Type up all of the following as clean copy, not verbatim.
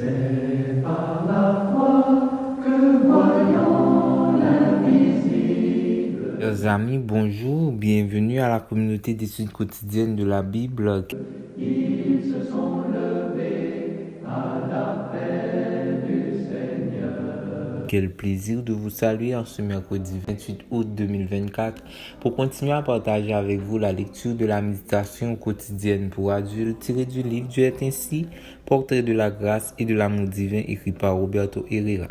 C'est par la foi que voyons l'invisible. Chers amis, bonjour, bienvenue à la communauté d'études quotidiennes de la Bible. Ils se sont levés à l'appel du Seigneur. Quel plaisir de vous saluer en ce mercredi 28 août 2024 pour continuer à partager avec vous la lecture de la méditation quotidienne pour adultes tirée du livre Dieu est ainsi, portrait de la grâce et de l'amour divin écrit par Roberto Herrera.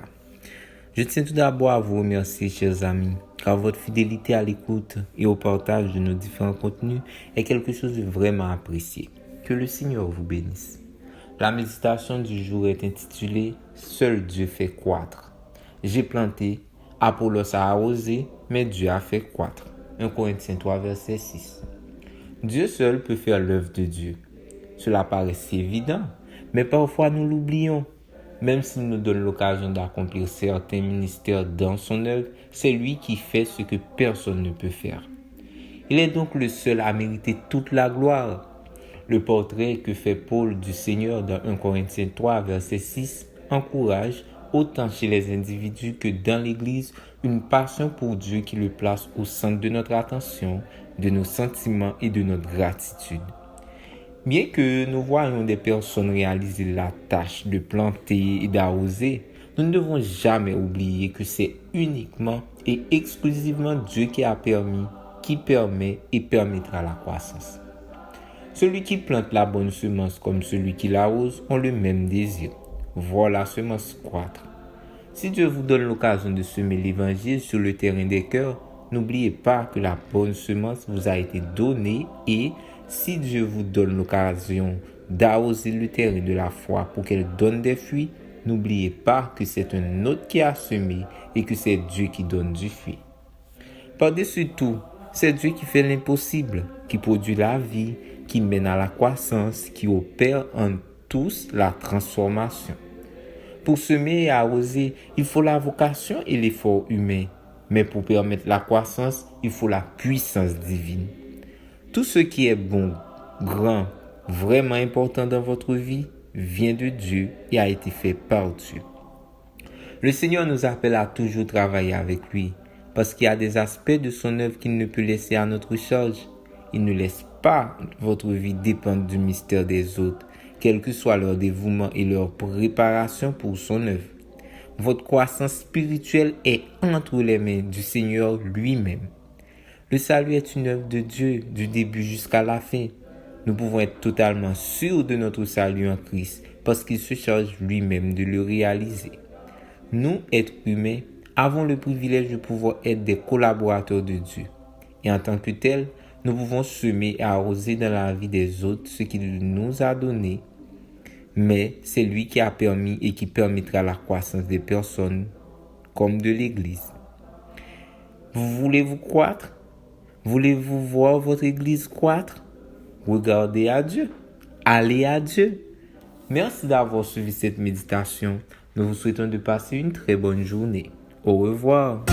Je tiens tout d'abord à vous remercier, chers amis, car votre fidélité à l'écoute et au partage de nos différents contenus est quelque chose de vraiment apprécié. Que le Seigneur vous bénisse. La méditation du jour est intitulée « Seul Dieu fait croître ». J'ai planté, Apollos a arrosé, mais Dieu a fait croître. 1 Corinthiens 3, verset 6. Dieu seul peut faire l'œuvre de Dieu. Cela paraît si évident, mais parfois nous l'oublions. Même s'il nous donne l'occasion d'accomplir certains ministères dans son œuvre, c'est lui qui fait ce que personne ne peut faire. Il est donc le seul à mériter toute la gloire. Le portrait que fait Paul du Seigneur dans 1 Corinthiens 3, verset 6, encourage, autant chez les individus que dans l'Église, une passion pour Dieu qui le place au centre de notre attention, de nos sentiments et de notre gratitude. Bien que nous voyions des personnes réaliser la tâche de planter et d'arroser, nous ne devons jamais oublier que c'est uniquement et exclusivement Dieu qui a permis, qui permet et permettra la croissance. Celui qui plante la bonne semence comme celui qui l'arrose ont le même désir, voir la semence croître. Si Dieu vous donne l'occasion de semer l'évangile sur le terrain des cœurs, n'oubliez pas que la bonne semence vous a été donnée et si Dieu vous donne l'occasion d'arroser le terrain de la foi pour qu'elle donne des fruits, n'oubliez pas que c'est un autre qui a semé et que c'est Dieu qui donne du fruit. Par-dessus tout, c'est Dieu qui fait l'impossible, qui produit la vie, qui mène à la croissance, qui opère en tous la transformation. Pour semer et arroser, il faut la vocation et l'effort humain. Mais pour permettre la croissance, il faut la puissance divine. Tout ce qui est bon, grand, vraiment important dans votre vie vient de Dieu et a été fait par Dieu. Le Seigneur nous appelle à toujours travailler avec lui parce qu'il y a des aspects de son œuvre qu'il ne peut laisser à notre charge. Il ne laisse pas votre vie dépendre du mystère des autres, quel que soit leur dévouement et leur préparation pour son œuvre. Votre croissance spirituelle est entre les mains du Seigneur lui-même. Le salut est une œuvre de Dieu du début jusqu'à la fin. Nous pouvons être totalement sûrs de notre salut en Christ parce qu'il se charge lui-même de le réaliser. Nous, êtres humains, avons le privilège de pouvoir être des collaborateurs de Dieu. Et en tant que tels, nous pouvons semer et arroser dans la vie des autres ce qu'il nous a donné. Mais c'est lui qui a permis et qui permettra la croissance des personnes comme de l'Église. Voulez-vous croître? Voulez-vous voir votre Église croître? Regardez à Dieu. Allez à Dieu. Merci d'avoir suivi cette méditation. Nous vous souhaitons de passer une très bonne journée. Au revoir.